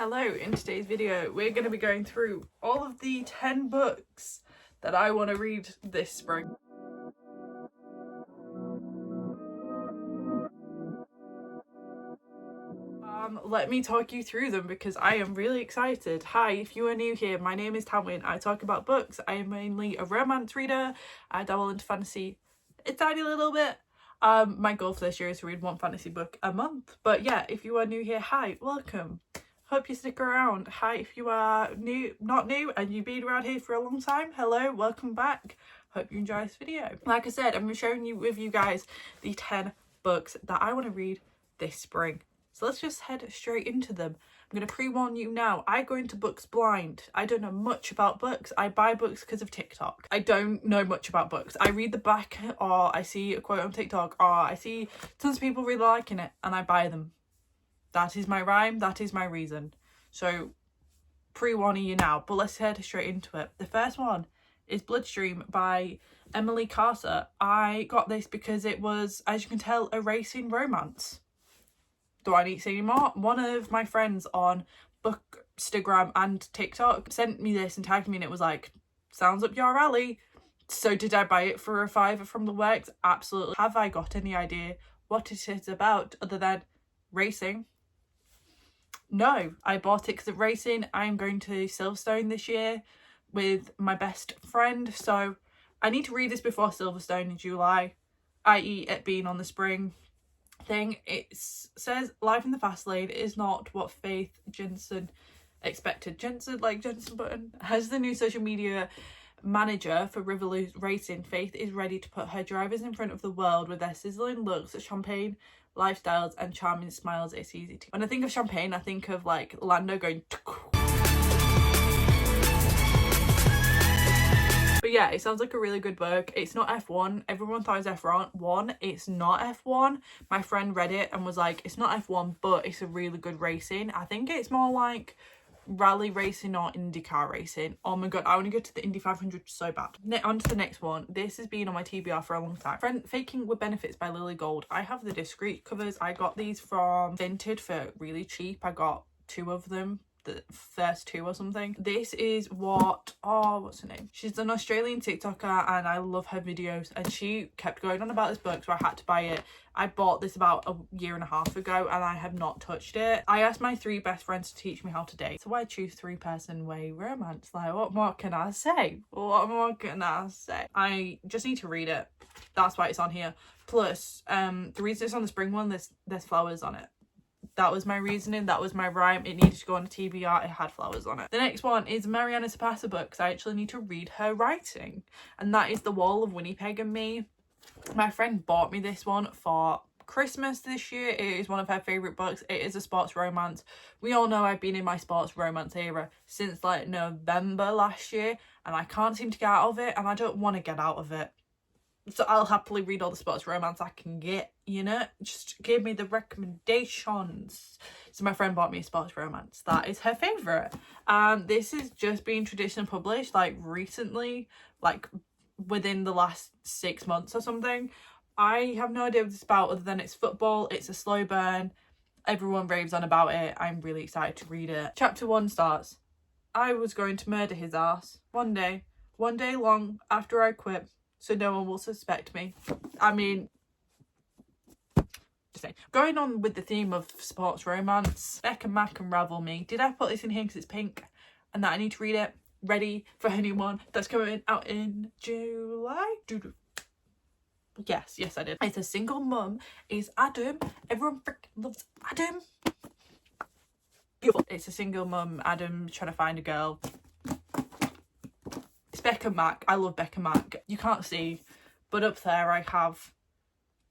Hello, in today's video we're going to be going through all of the 10 books that I want to read this spring. Let me talk you through them because I am really excited. Hi, if you are new here, my name is Tanwen. I talk about books. I am mainly a romance reader. I dabble into fantasy a tiny little bit. My goal for this year is to read one fantasy book a month. But yeah, if you are new here, hi, welcome. Hope you stick around. Hi, if you are not new and you've been around here for a long time, hello, welcome back. Hope you enjoy this video. Like I said, I'm sharing with you guys the 10 books that I want to read this spring. So let's just head straight into them. I'm going to pre-warn you now, I go into books blind. I don't know much about books. I buy books because of TikTok. I don't know much about books. I read the back, or I see a quote on TikTok, or I see tons of people really liking it and I buy them. That is my rhyme, that is my reason. So pre-warning you now, but let's head straight into it. The first one is Bloodstream by Emilee Carter. I got this because it was, as you can tell, a racing romance. Do I need to say any more? One of my friends on Bookstagram and TikTok sent me this and tagged me, and it was like, sounds up your alley. So did I buy it for a £5 from the works? Absolutely. Have I got any idea what it is about other than racing? No, I bought it because of racing. I'm going to Silverstone this year with my best friend, so I need to read this before Silverstone in July, i.e. it being on the spring thing. It says life in the fast lane is not what Faith Jensen expected. Jensen, like Jensen Button, has the new social media manager for Revolut Racing. Faith is ready to put her drivers in front of the world with their sizzling looks, champagne lifestyles and charming smiles. It's easy to, when I think of champagne, I think of like Lando going but yeah, it sounds like a really good book. It's not F1. Everyone thought it was F1. It's not F1. My friend read it and was like, it's not F1, but it's a really good racing. I think it's more like rally racing or IndyCar racing. Oh my god, I want to go to the Indy 500 so bad. On to the next one. This has been on my TBR for a long time. Faking with Benefits by Lily Gold. I have the discreet covers. I got these from Vinted for really cheap. I got 2 of them, the first 2 or something. This is what, what's her name? She's an Australian TikToker and I love her videos, and she kept going on about this book, so I had to buy it. I bought this about a year and a half ago and I have not touched it. I asked my 3 best friends to teach me how to date, so I choose 3-person way romance. Like, what more can I say? What more can I say? I just need to read it. That's why it's on here. Plus, the reason it's on the spring one, there's flowers on it. That was my reasoning, that was my rhyme. It needed to go on a TBR, it had flowers on it. The next one is Mariana Zapata book, because I actually need to read her writing, and that is The Wall of Winnipeg and Me. My friend bought me this one for Christmas this year. It is one of her favourite books. It is a sports romance. We all know I've been in my sports romance era since like November last year, and I can't seem to get out of it, and I don't want to get out of it. So I'll happily read all the sports romance I can get, you know? Just give me the recommendations. So my friend bought me a sports romance. That is her favourite. This is just being traditionally published, like recently, like within the last 6 months or something. I have no idea what it's about other than it's football. It's a slow burn. Everyone raves on about it. I'm really excited to read it. Chapter 1 starts. I was going to murder his ass. One day long after I quit, so no one will suspect me. I mean, just saying. Going on with the theme of sports romance, Becka, Mack, Unravel Me. Did I put this in here because it's pink and that I need to read it? Ready for her new one that's coming out in July? Yes, I did. It's a single mum. Is Adam. Everyone freaking loves Adam. Beautiful. It's a single mum. Adam trying to find a girl. It's Becka Mack. I love Becka Mack. You can't see, but up there I have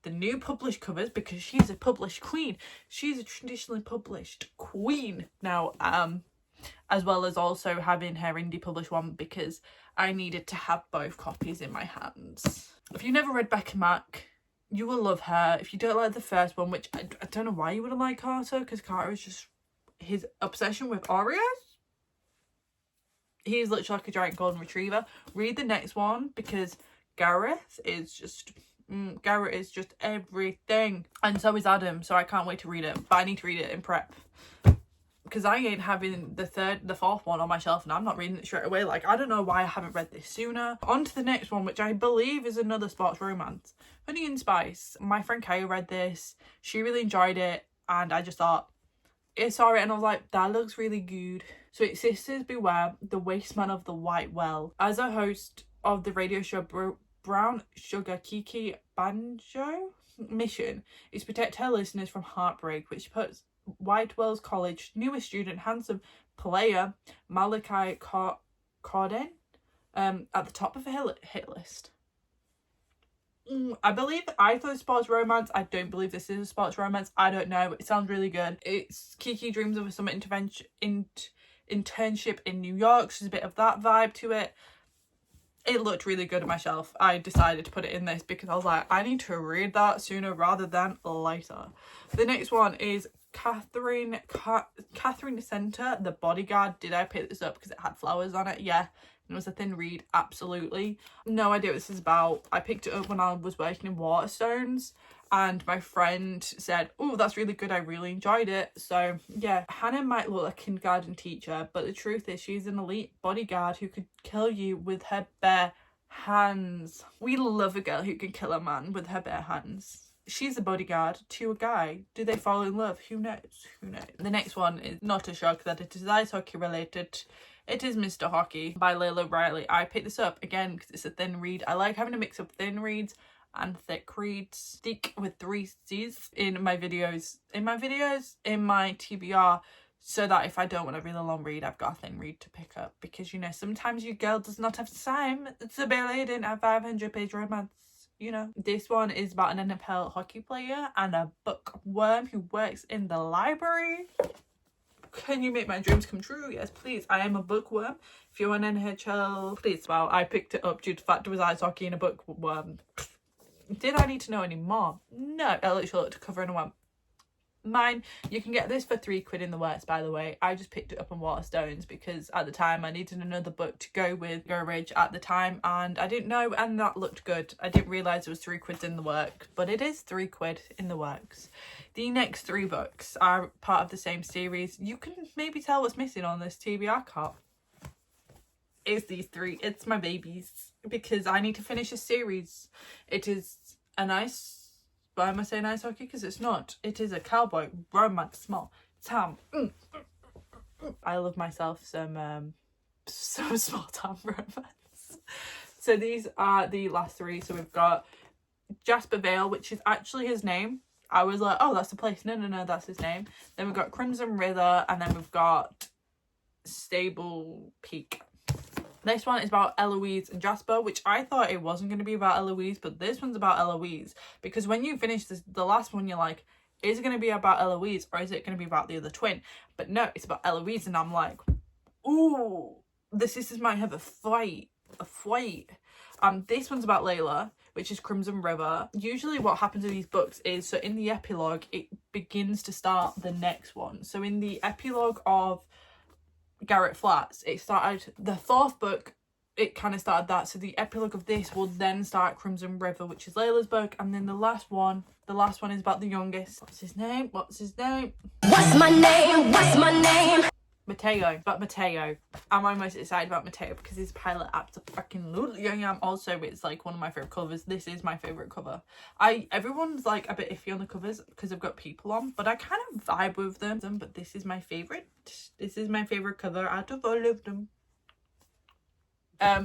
the new published covers because she's a published queen. She's a traditionally published queen now, as well as also having her indie published one because I needed to have both copies in my hands. If you've never read Becka Mack, you will love her. If you don't like the first one, which I don't know why you wouldn't like Carter, because Carter is just his obsession with Oreos. He's literally like a giant golden retriever. Read the next one because Gareth is just everything, and so is Adam, so I can't wait to read it, but I need to read it in prep because I ain't having the fourth one on my shelf and I'm not reading it straight away. Like, I don't know why I haven't read this sooner. On to the next one, which I believe is another sports romance. Honey and Spice. My friend Haigh read this. She really enjoyed it, and I just thought, I saw it and I was like, that looks really good. So it's Sisters Beware, the Wasteman of the White Well. As a host of the radio show Brown Sugar Kiki Banjo mission is to protect her listeners from heartbreak, which puts White Wells College newest student, handsome player Malachi Corden at the top of a hit list. I believe I thought sports romance. I don't believe this is a sports romance. I don't know. It sounds really good. It's Kiki dreams of a summer internship in New York. There's a bit of that vibe to it. It looked really good on my shelf. I decided to put it in this because I was like, I need to read that sooner rather than later. The next one is Katherine Center, The Bodyguard. Did I pick this up because it had flowers on it? Yeah. And it was a thin read. Absolutely. No idea what this is about. I picked it up when I was working in Waterstones and my friend said, oh, that's really good. I really enjoyed it. So yeah, Hannah might look like a kindergarten teacher, but the truth is she's an elite bodyguard who could kill you with her bare hands. We love a girl who can kill a man with her bare hands. She's a bodyguard to a guy. Do they fall in love? Who knows? Who knows? The next one is not a shock that it is ice hockey related. It is Mr. Hockey by Layla Riley. I picked this up again because it's a thin read. I like having a mix of thin reads and thick reads. Thick with 3 C's in my videos. In my TBR, so that if I don't want a really long read, I've got a thin read to pick up. Because, you know, sometimes your girl does not have time to be reading a 500-page romance. You know, this one is about an NFL hockey player and a bookworm who works in the library. Can you make my dreams come true? Yes, please. I am a bookworm. If you're an NHL, please. Well, I picked it up due to the fact it was ice hockey and a bookworm. Did I need to know any more? No. I literally looked at cover and I went, mine. You can get this for £3 in the works, by the way. I just picked it up on Waterstones because at the time I needed another book to go with Garage at the time and I didn't know, and that looked good. I didn't realise it was £3 in the works, but it is £3 in the works. The next 3 books are part of the same series. You can maybe tell what's missing on this TBR card. It's these 3. It's my babies because I need to finish a series. It is a nice... Why am I saying ice hockey? Because it's not. It is a cowboy romance small town. I love myself some small town romance. So these are the last 3. So we've got Jasper Vale, which is actually his name. I was like, oh, that's the place. No, that's his name. Then we've got Crimson River, and then we've got Stable Peak. This one is about Eloise and Jasper, which I thought it wasn't going to be about Eloise, but this one's about Eloise. Because when you finish the last one, you're like, is it going to be about Eloise or is it going to be about the other twin? But no, it's about Eloise, and I'm like, ooh, the sisters might have a fight. This one's about Layla, which is Crimson River. Usually what happens in these books is, so in the epilogue, it begins to start the next one. So in the epilogue of Garrett Flats, it started the 4th book, it kind of started that, so the epilogue of this will then start Crimson River, which is Layla's book, and then the last one is about the youngest. What's his name? What's my name? Mateo. But Mateo, I'm most excited about Mateo because his pilot absolutely I am. Also, it's like one of my favorite covers. This is my favorite cover. Everyone's like a bit iffy on the covers because I've got people on, but I kind of vibe with them. But this is my favorite. This is my favorite cover out of all of them.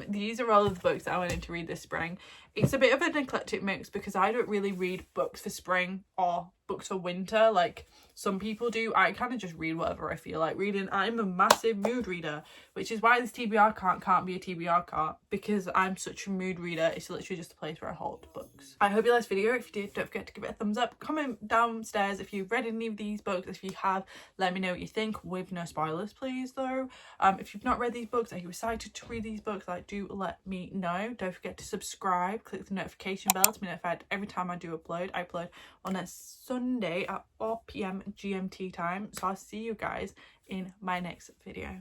These are all of the books that I wanted to read this spring. It's a bit of an eclectic mix because I don't really read books for spring or books for winter like some people do. I kind of just read whatever I feel like reading. I'm a massive mood reader, which is why this TBR can't be a TBR cart, because I'm such a mood reader. It's literally just a place where I hold books. I hope you liked this video. If you did, don't forget to give it a thumbs up. Comment downstairs if you've read any of these books. If you have, let me know what you think, with no spoilers please though. If you've not read these books, are you excited to read these books? Like, do let me know. Don't forget to subscribe, click the notification bell to be notified every time I do upload. I upload on a Sunday at 4 PM GMT time, so I'll see you guys in my next video.